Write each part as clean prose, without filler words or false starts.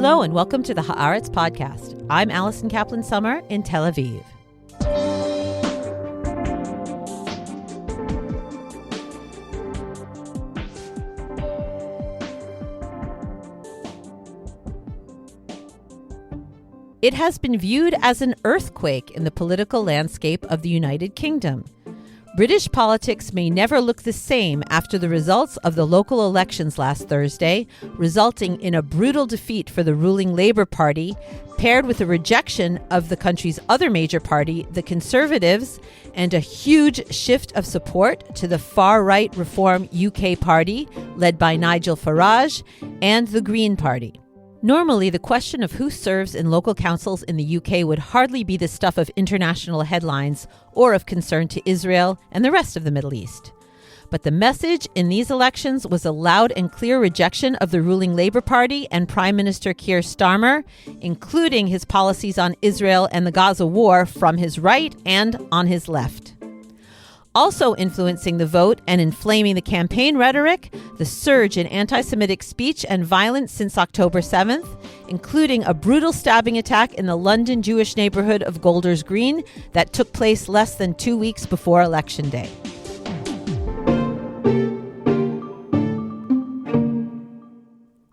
Hello and welcome to the Haaretz Podcast. I'm Alison Kaplan-Summer in Tel Aviv. It has been viewed as an earthquake in the political landscape of the United Kingdom. British politics may never look the same after the results of the local elections last Thursday, resulting in a brutal defeat for the ruling Labour Party, paired with a rejection of the country's other major party, the Conservatives, and a huge shift of support to the far-right Reform U.K. party, led by Nigel Farage, and the Green Party. Normally, the question of who serves in local councils in the UK would hardly be the stuff of international headlines or of concern to Israel and the rest of the Middle East. But the message in these elections was a loud and clear rejection of the ruling Labour Party and Prime Minister Keir Starmer, including his policies on Israel and the Gaza war from his right and on his left. Also influencing the vote and inflaming the campaign rhetoric, the surge in anti-Semitic speech and violence since October 7th, including a brutal stabbing attack in the London Jewish neighborhood of Golders Green that took place less than 2 weeks before Election Day.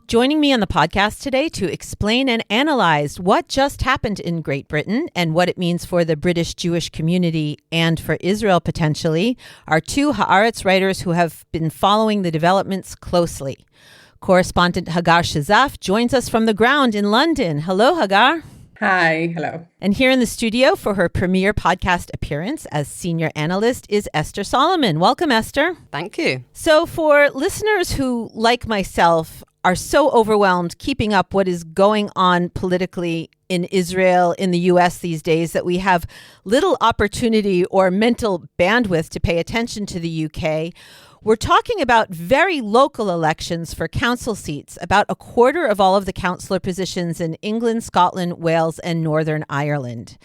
Joining me on the podcast today to explain and analyze what just happened in Great Britain and what it means for the British Jewish community and for Israel potentially are two Haaretz writers who have been following the developments closely. Correspondent Hagar Shezaf joins us from the ground in London. Hello, Hagar. Hi, hello. And here in the studio for her premiere podcast appearance as senior analyst is Esther Solomon. Welcome, Esther. Thank you. So for listeners who, like myself, are so overwhelmed keeping up what is going on politically in Israel, in the U.S. these days, that we have little opportunity or mental bandwidth to pay attention to the U.K., we're talking about very local elections for council seats, about a quarter of all of the councillor positions in England, Scotland, Wales, and Northern Ireland.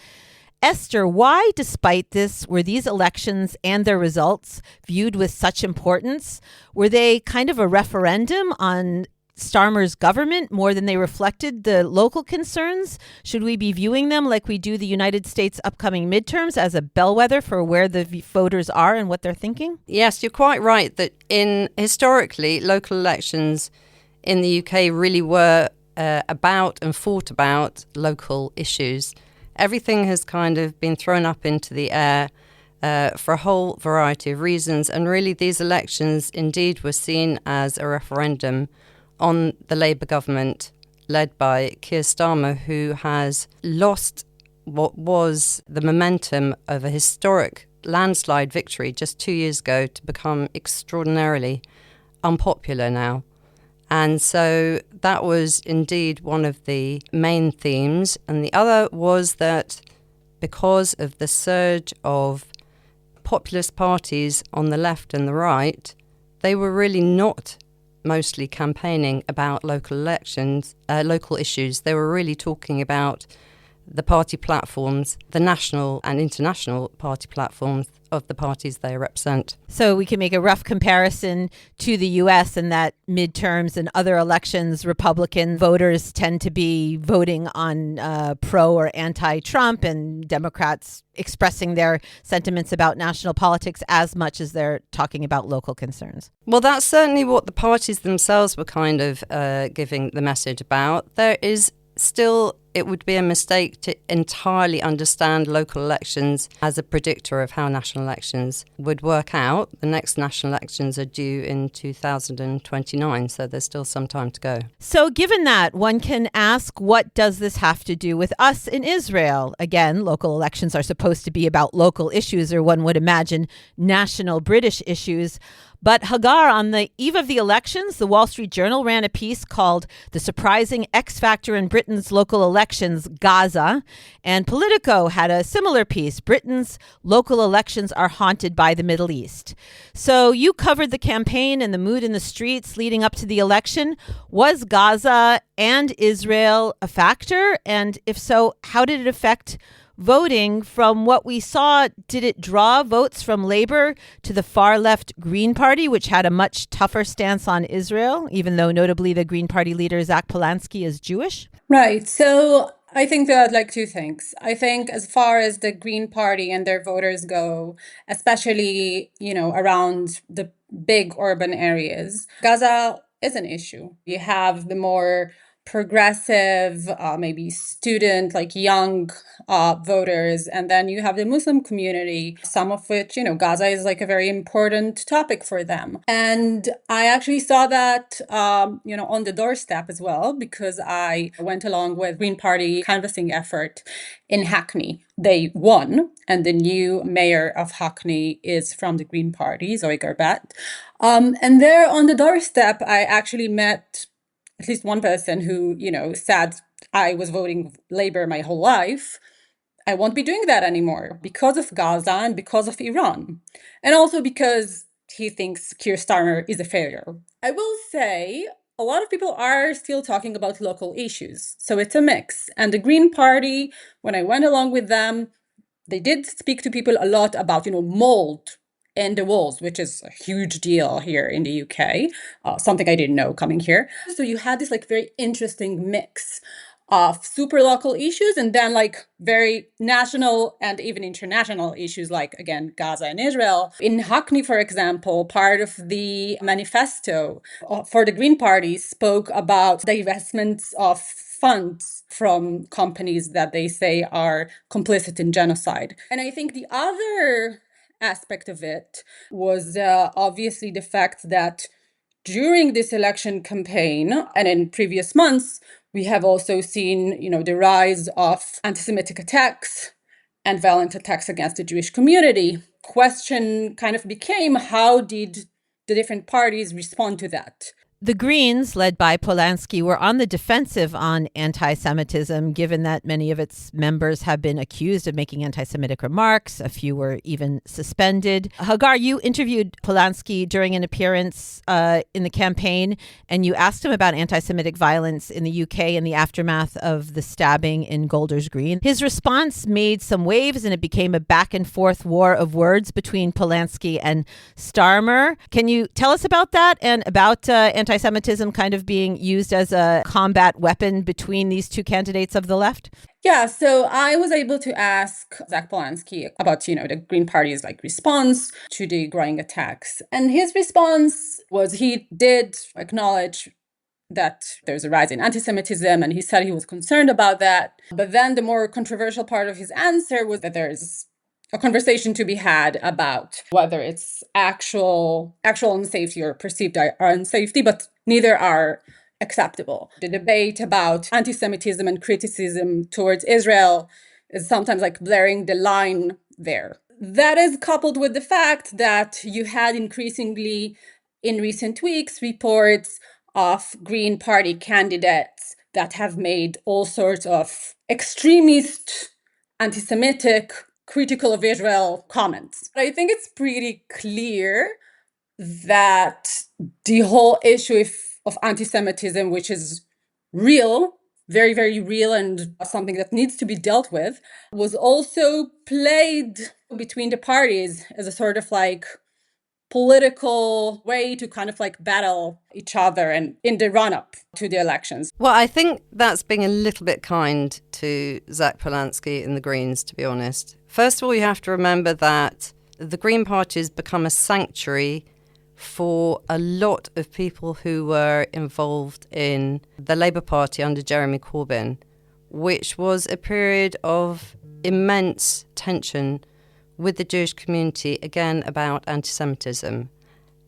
Esther, why, despite this, were these elections and their results viewed with such importance? Were they kind of a referendum on Starmer's government more than they reflected the local concerns? Should we be viewing them like we do the United States upcoming midterms as a bellwether for where the voters are and what they're thinking? Yes, you're quite right that historically, local elections in the UK really were about and fought about local issues. Everything has kind of been thrown up into the air for a whole variety of reasons. And really, these elections indeed were seen as a referendum on the Labour government led by Keir Starmer, who has lost what was the momentum of a historic landslide victory just 2 years ago to become extraordinarily unpopular now. And so that was indeed one of the main themes. And the other was that because of the surge of populist parties on the left and the right, they were really not mostly campaigning about local elections, local issues. They were really talking about the party platforms, the national and international party platforms of the parties they represent. So we can make a rough comparison to the U.S. in that midterms and other elections, Republican voters tend to be voting on pro or anti-Trump, and Democrats expressing their sentiments about national politics as much as they're talking about local concerns. Well, that's certainly what the parties themselves were kind of giving the message about. There is still, it would be a mistake to entirely understand local elections as a predictor of how national elections would work out. The next national elections are due in 2029, so there's still some time to go. So given that, one can ask, what does this have to do with us in Israel? Again, local elections are supposed to be about local issues, or one would imagine national British issues. But Hagar, on the eve of the elections, the Wall Street Journal ran a piece called "The Surprising X Factor in Britain's Local Elections, Gaza." And Politico had a similar piece, "Britain's Local Elections Are Haunted by the Middle East." So you covered the campaign and the mood in the streets leading up to the election. Was Gaza and Israel a factor? And if so, how did it affect voting? From what we saw, did it draw votes from Labour to the far-left Green Party, which had a much tougher stance on Israel, even though notably the Green Party leader, Zach Polanski, is Jewish? Right. So I think there are like two things. I think as far as the Green Party and their voters go, especially, around the big urban areas, Gaza is an issue. You have the more progressive, maybe student, like young voters, and then you have the Muslim community, some of which, Gaza is like a very important topic for them. And I actually saw that, on the doorstep as well, because I went along with Green Party canvassing effort in Hackney. They won, and the new mayor of Hackney is from the Green Party, Zoe Garbett. And there on the doorstep, I actually met at least one person who, said, I was voting Labour my whole life. I won't be doing that anymore because of Gaza and because of Iran. And also because he thinks Keir Starmer is a failure. I will say a lot of people are still talking about local issues. So it's a mix. And the Green Party, when I went along with them, they did speak to people a lot about, mold in the walls, which is a huge deal here in the UK, something I didn't know coming here. So you had this like very interesting mix of super local issues and then like very national and even international issues like, again, Gaza and Israel. In Hackney, for example, part of the manifesto for the Green Party spoke about divestments of funds from companies that they say are complicit in genocide. And I think the other aspect of it was obviously the fact that during this election campaign and in previous months, we have also seen, the rise of anti-Semitic attacks and violent attacks against the Jewish community. Question kind of became, how did the different parties respond to that? The Greens, led by Polanski, were on the defensive on anti-Semitism, given that many of its members have been accused of making anti-Semitic remarks. A few were even suspended. Hagar, you interviewed Polanski during an appearance in the campaign, and you asked him about anti-Semitic violence in the UK in the aftermath of the stabbing in Golders Green. His response made some waves, and it became a back-and-forth war of words between Polanski and Starmer. Can you tell us about that and about anti-Semitism kind of being used as a combat weapon between these two candidates of the left? Yeah, so I was able to ask Zach Polanski about, the Green Party's like response to the growing attacks. And his response was he did acknowledge that there's a rise in anti-Semitism, and he said he was concerned about that. But then the more controversial part of his answer was that there's a conversation to be had about whether it's actual unsafety or perceived unsafety, but neither are acceptable. The debate about anti-Semitism and criticism towards Israel is sometimes like blurring the line there. That is coupled with the fact that you had increasingly in recent weeks reports of Green Party candidates that have made all sorts of extremist, anti-Semitic, critical of Israel comments. I think it's pretty clear that the whole issue of anti-Semitism, which is real, very, very real, and something that needs to be dealt with, was also played between the parties as a sort of like political way to kind of like battle each other and in the run-up to the elections. Well, I think that's being a little bit kind to Zach Polanski and the Greens, to be honest. First of all, you have to remember that the Green Party has become a sanctuary for a lot of people who were involved in the Labour Party under Jeremy Corbyn, which was a period of immense tension with the Jewish community, again, about anti-Semitism.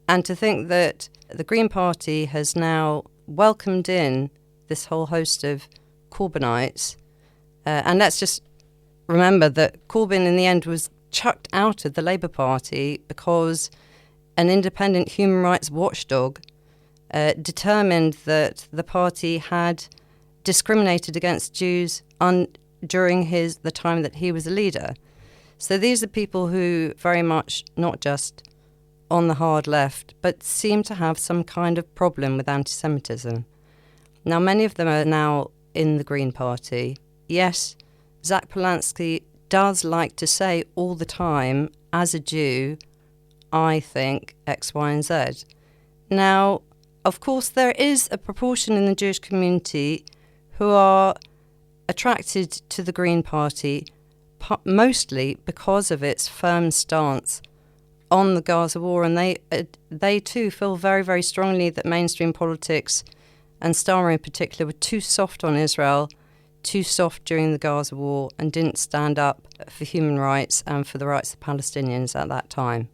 And to think that the Green Party has now welcomed in this whole host of Corbynites, and let's just remember that Corbyn in the end was chucked out of the Labour Party because an independent human rights watchdog determined that the party had discriminated against Jews during the time that he was a leader. So these are people who very much not just on the hard left, but seem to have some kind of problem with anti-Semitism. Now, many of them are now in the Green Party. Yes, Zach Polanski does like to say all the time, as a Jew, I think X, Y, and Z. Now, of course, there is a proportion in the Jewish community who are attracted to the Green Party mostly because of its firm stance on the Gaza war, and they too feel very, very strongly that mainstream politics, and Starmer in particular, were too soft on Israel, too soft during the Gaza war, and didn't stand up for human rights and for the rights of Palestinians at that time.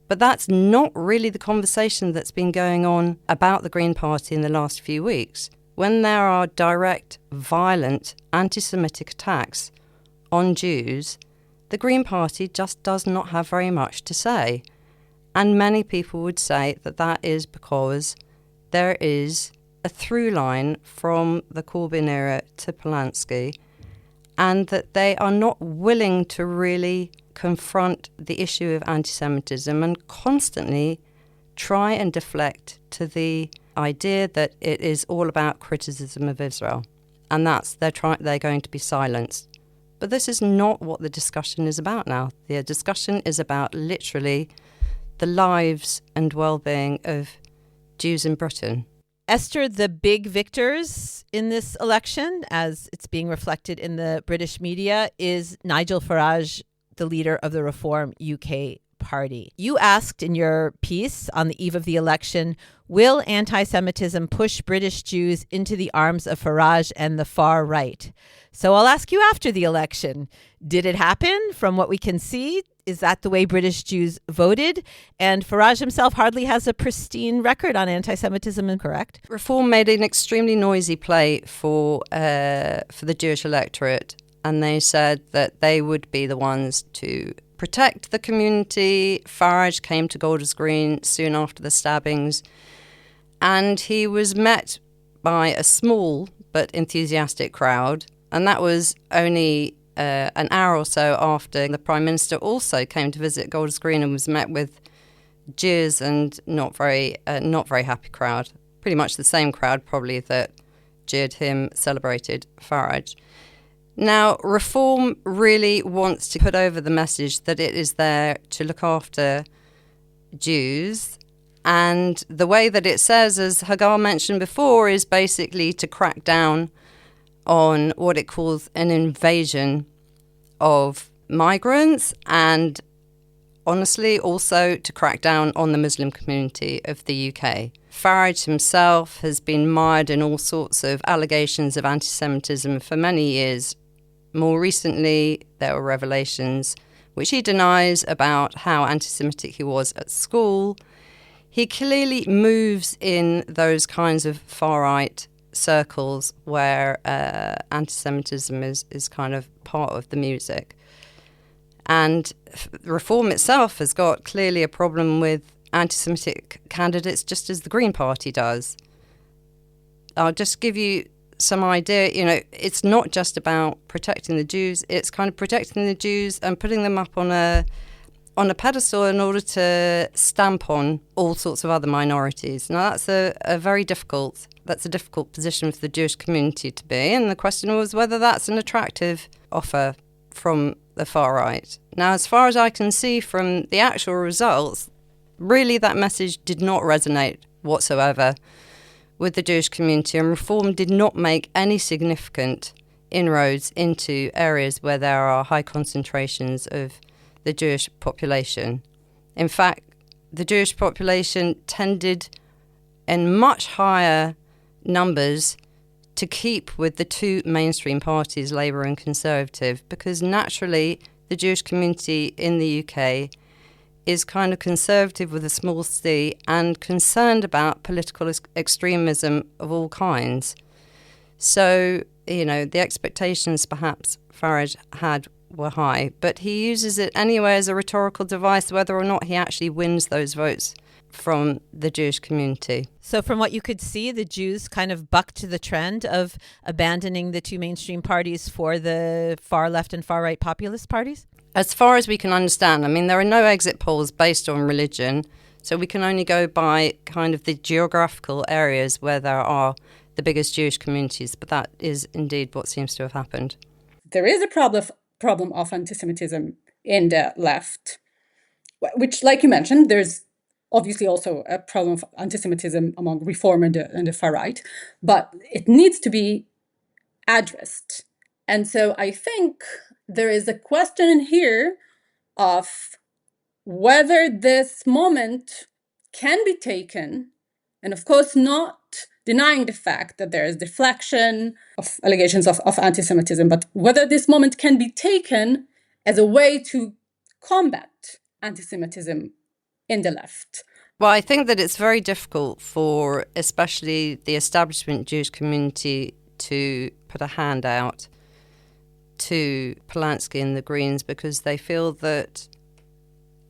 But that's not really the conversation that's been going on about the Green Party in the last few weeks. When there are direct, violent, anti-Semitic attacks on Jews, the Green Party just does not have very much to say. And many people would say that that is because there is a through line from the Corbyn era to Polanski, and that they are not willing to really confront the issue of anti-Semitism and constantly try and deflect to the idea that it is all about criticism of Israel, and they're going to be silenced. But this is not what the discussion is about now. The discussion is about literally the lives and well-being of Jews in Britain. Esther, the big victors in this election, as it's being reflected in the British media, is Nigel Farage, the leader of the Reform U.K. party. You asked in your piece on the eve of the election, will anti-Semitism push British Jews into the arms of Farage and the far right? So I'll ask you after the election. Did it happen? From what we can see, is that the way British Jews voted? And Farage himself hardly has a pristine record on anti-Semitism, correct? Reform made an extremely noisy play for the Jewish electorate, and they said that they would be the ones to protect the community. Farage came to Golders Green soon after the stabbings, and he was met by a small but enthusiastic crowd, and that was only an hour or so after the Prime Minister also came to visit Golders Green and was met with jeers and not very happy crowd. Pretty much the same crowd probably that jeered him, celebrated Farage. Now, Reform really wants to put over the message that it is there to look after Jews. And the way that it says, as Hagar mentioned before, is basically to crack down on what it calls an invasion of migrants, and honestly also to crack down on the Muslim community of the UK. Farage himself has been mired in all sorts of allegations of anti-Semitism for many years. More recently, there were revelations which he denies about how anti-Semitic he was at school. He clearly moves in those kinds of far-right circles where anti-Semitism is kind of part of the music. And Reform itself has got clearly a problem with anti-Semitic candidates, just as the Green Party does. I'll just give you some idea. It's not just about protecting the Jews, it's kind of protecting the Jews and putting them up on a pedestal in order to stamp on all sorts of other minorities. Now, that's a difficult position for the Jewish community to be, and the question was whether that's an attractive offer from the far right. Now, as far as I can see from the actual results, really that message did not resonate whatsoever with the Jewish community, and Reform did not make any significant inroads into areas where there are high concentrations of the Jewish population. In fact, the Jewish population tended in much higher numbers to keep with the two mainstream parties, Labour and Conservative, because naturally the Jewish community in the UK is kind of conservative with a small c and concerned about political extremism of all kinds. So, the expectations perhaps Farage had were high, but he uses it anyway as a rhetorical device, whether or not he actually wins those votes from the Jewish community. So from what you could see, the Jews kind of bucked the trend of abandoning the two mainstream parties for the far left and far right populist parties? As far as we can understand, there are no exit polls based on religion, so we can only go by kind of the geographical areas where there are the biggest Jewish communities, but that is indeed what seems to have happened. There is a problem of anti-Semitism in the left, which, like you mentioned, there's obviously also a problem of anti-Semitism among Reform and the far right, but it needs to be addressed. And so I think there is a question in here of whether this moment can be taken, and of course not denying the fact that there is deflection of allegations of anti-Semitism, but whether this moment can be taken as a way to combat anti-Semitism in the left. Well, I think that it's very difficult for especially the establishment Jewish community to put a hand out to Polanski and the Greens, because they feel that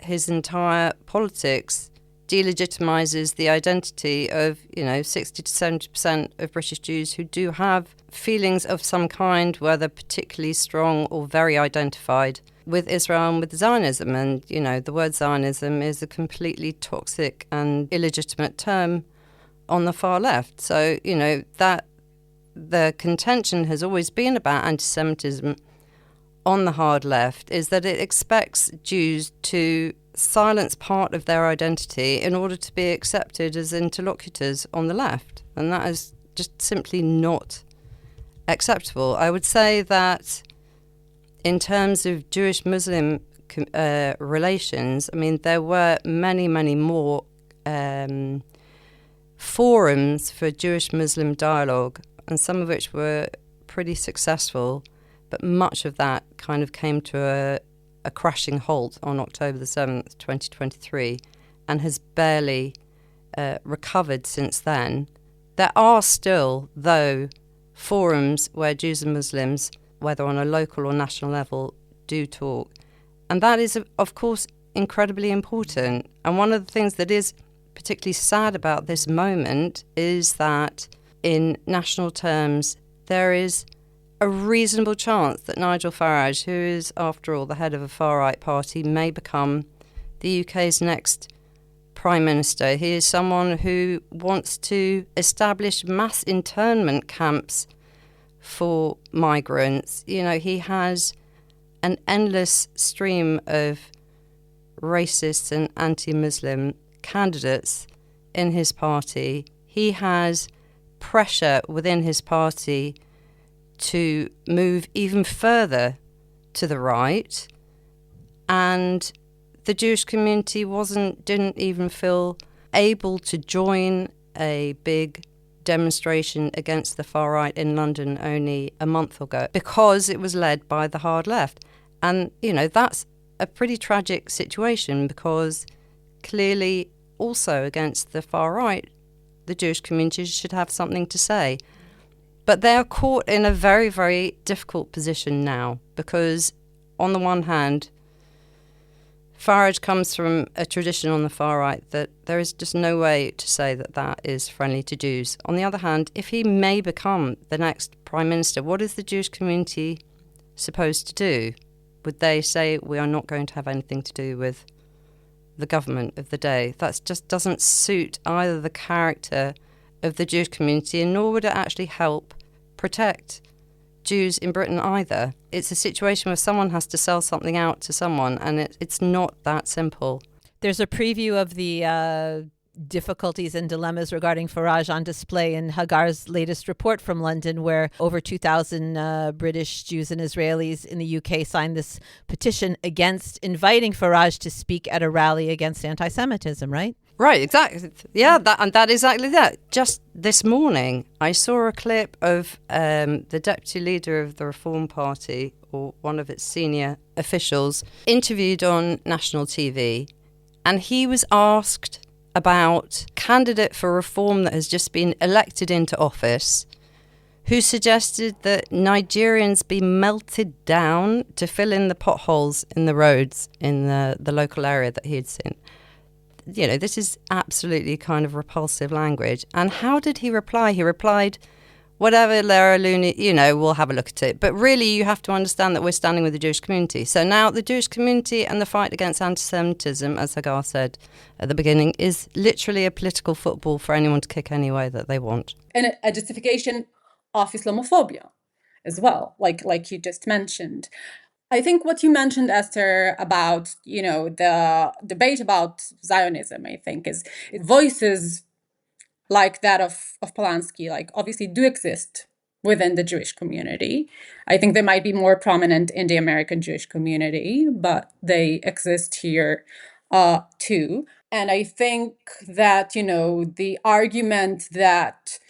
his entire politics delegitimizes the identity of, 60 to 70% of British Jews who do have feelings of some kind, whether particularly strong or very identified with Israel and with Zionism. And, the word Zionism is a completely toxic and illegitimate term on the far left. So, that the contention has always been about anti-Semitism on the hard left is that it expects Jews to silence part of their identity in order to be accepted as interlocutors on the left. And that is just simply not acceptable. I would say that in terms of Jewish-Muslim relations, there were many, many more forums for Jewish-Muslim dialogue, and some of which were pretty successful, but much of that kind of came to a crashing halt on October the 7th, 2023, and has barely recovered since then. There are still, though, forums where Jews and Muslims, whether on a local or national level, do talk. And that is, of course, incredibly important. And one of the things that is particularly sad about this moment is that in national terms, there is a reasonable chance that Nigel Farage, who is, after all, the head of a far-right party, may become the UK's next Prime Minister. He is someone who wants to establish mass internment camps for migrants. He has an endless stream of racist and anti-Muslim candidates in his party. He has pressure within his party to move even further to the right, and the Jewish community didn't even feel able to join a big demonstration against the far right in London only a month ago because it was led by the hard left. And that's a pretty tragic situation, because clearly also against the far right the Jewish community should have something to say. But they are caught in a very, very difficult position now, because on the one hand, Farage comes from a tradition on the far right that there is just no way to say that that is friendly to Jews. On the other hand, if he may become the next Prime Minister, what is the Jewish community supposed to do? Would they say, we are not going to have anything to do with the government of the day? That just doesn't suit either the character of the Jewish community, and nor would it actually help protect Jews in Britain either. It's a situation where someone has to sell something out to someone, and it's not that simple. There's a preview of the difficulties and dilemmas regarding Farage on display in Hagar's latest report from London, where over 2,000 British Jews and Israelis in the UK signed this petition against inviting Farage to speak at a rally against anti-Semitism, right? Right, exactly. Yeah, that exactly that. Just this morning, I saw a clip of the deputy leader of the Reform Party, or one of its senior officials, interviewed on national TV, and he was asked about a candidate for reform that has just been elected into office, who suggested that Nigerians be melted down to fill in the potholes in the roads in the local area that he had seen. This is absolutely kind of repulsive language. And how did he reply? He replied, whatever, Lara Looney, we'll have a look at it. But really, you have to understand that we're standing with the Jewish community. So now the Jewish community and the fight against anti-Semitism, as Hagar said at the beginning, is literally a political football for anyone to kick any way that they want. And a justification of Islamophobia as well, like you just mentioned. I think what you mentioned, Esther, about, the debate about Zionism, I think, is voices like that of Polanski, obviously do exist within the Jewish community. I think they might be more prominent in the American Jewish community, but they exist here too. And I think that, the argument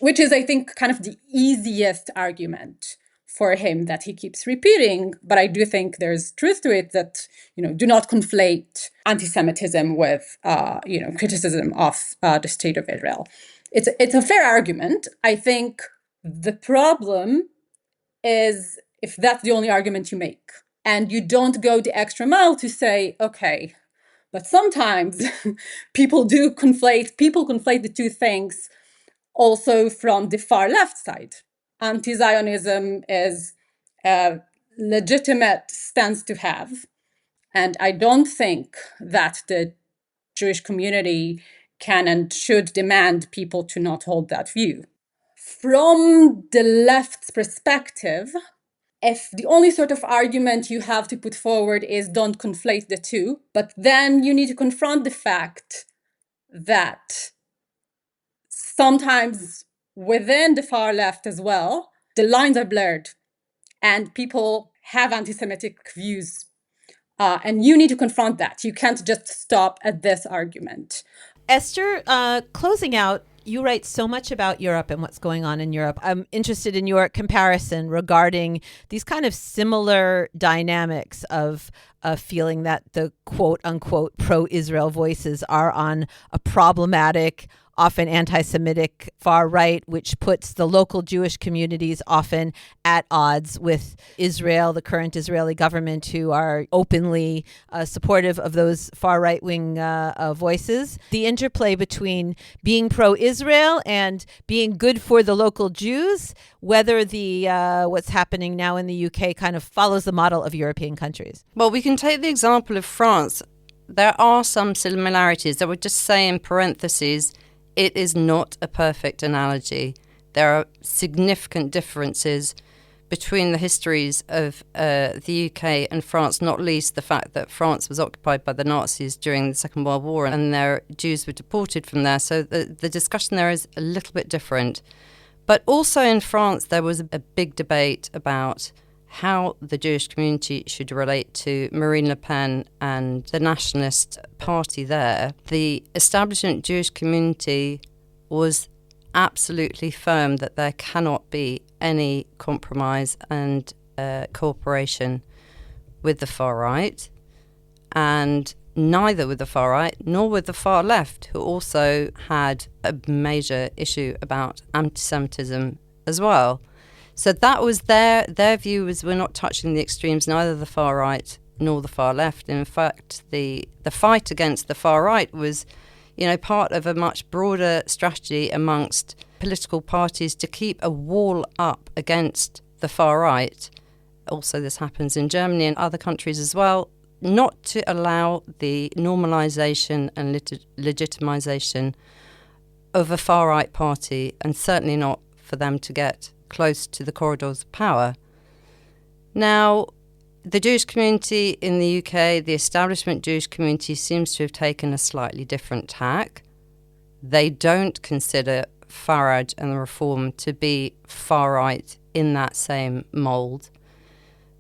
which is, I think, kind of the easiest argument for him that he keeps repeating, but I do think there's truth to it, that, do not conflate anti-Semitism with, criticism of the state of Israel. It's a fair argument. I think the problem is if that's the only argument you make and you don't go the extra mile to say, okay, but sometimes people conflate the two things also from the far left side. Anti-Zionism is a legitimate stance to have. And I don't think that the Jewish community can and should demand people to not hold that view. From the left's perspective, if the only sort of argument you have to put forward is don't conflate the two, but then you need to confront the fact that sometimes within the far left as well, the lines are blurred and people have anti-Semitic views. And you need to confront that. You can't just stop at this argument. Esther, closing out, you write so much about Europe and what's going on in Europe. I'm interested in your comparison regarding these kind of similar dynamics of feeling that the quote unquote pro-Israel voices are on a problematic, often anti-Semitic far right, which puts the local Jewish communities often at odds with Israel, the current Israeli government, who are openly supportive of those far right-wing voices. The interplay between being pro-Israel and being good for the local Jews, whether the what's happening now in the UK kind of follows the model of European countries. Well, we can take the example of France. There are some similarities. I would just say in parentheses, it is not a perfect analogy. There are significant differences between the histories of the UK and France, not least the fact that France was occupied by the Nazis during the Second World War and their Jews were deported from there. So the discussion there is a little bit different. But also in France, there was a big debate about how the Jewish community should relate to Marine Le Pen and the nationalist party there. The establishment Jewish community was absolutely firm that there cannot be any compromise and cooperation with the far right, and neither with the far right nor with the far left, who also had a major issue about anti-Semitism as well. So that was their view, was we're not touching the extremes, neither the far right nor the far left. In fact, the fight against the far right was, part of a much broader strategy amongst political parties to keep a wall up against the far right. Also, this happens in Germany and other countries as well, not to allow the normalization and legitimization of a far right party, and certainly not for them to get close to the corridors of power. Now, the Jewish community in the UK, the establishment Jewish community, seems to have taken a slightly different tack. They don't consider Farage and the Reform to be far right in that same mould.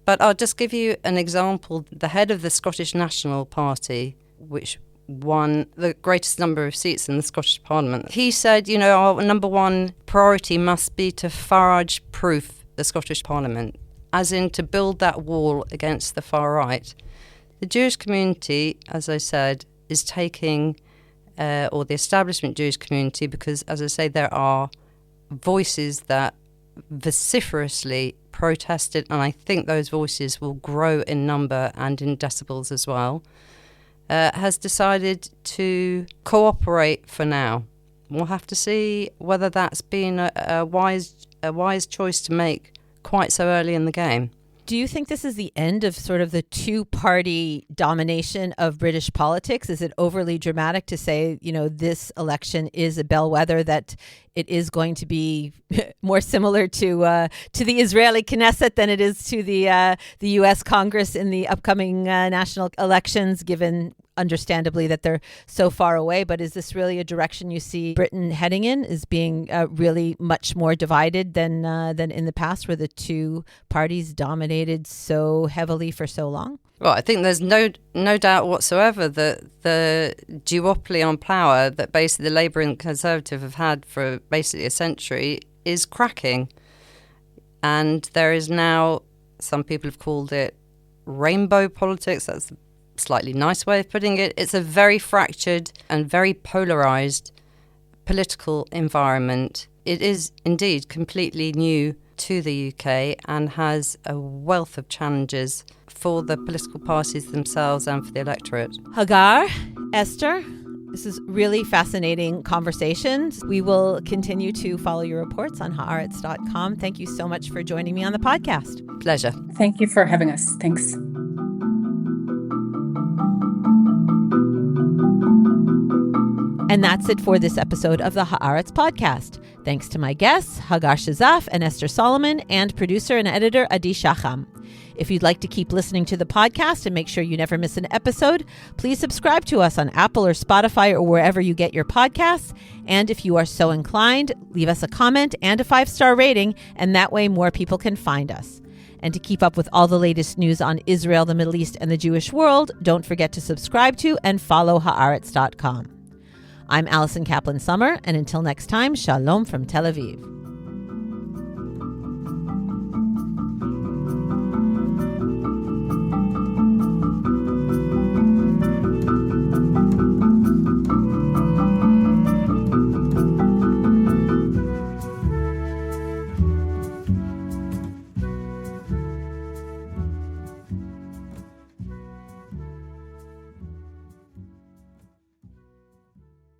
But I'll just give you an example. The head of the Scottish National Party, which won the greatest number of seats in the Scottish Parliament, he said, our number one priority must be to Farage-proof the Scottish Parliament, as in to build that wall against the far right. The Jewish community, as I said, is taking, or the establishment Jewish community, because, as I say, there are voices that vociferously protested, and I think those voices will grow in number and in decibels as well, has decided to cooperate for now. We'll have to see whether that's been a wise choice to make quite so early in the game. Do you think this is the end of sort of the two-party domination of British politics? Is it overly dramatic to say, this election is a bellwether that it is going to be more similar to the Israeli Knesset than it is to the U.S. Congress in the upcoming national elections, given understandably that they're so far away, but is this really a direction you see Britain heading in, is being really much more divided than in the past, where the two parties dominated so heavily for so long? Well, I think there's no doubt whatsoever that the duopoly on power that basically the Labour and Conservative have had for basically a century is cracking. And there is now, some people have called it rainbow politics. That's a slightly nice way of putting it. It's a very fractured and very polarised political environment. It is indeed completely new to the UK and has a wealth of challenges for the political parties themselves and for the electorate. Hagar, Esther, this is really fascinating conversations. We will continue to follow your reports on Haaretz.com. Thank you so much for joining me on the podcast. Pleasure. Thank you for having us. Thanks. And that's it for this episode of the Haaretz Podcast. Thanks to my guests, Hagar Shezaf and Esther Solomon, and producer and editor Adi Shacham. If you'd like to keep listening to the podcast and make sure you never miss an episode, please subscribe to us on Apple or Spotify or wherever you get your podcasts. And if you are so inclined, leave us a comment and a 5-star rating, and that way more people can find us. And to keep up with all the latest news on Israel, the Middle East, and the Jewish world, don't forget to subscribe to and follow Haaretz.com. I'm Alison Kaplan-Summer, and until next time, shalom from Tel Aviv.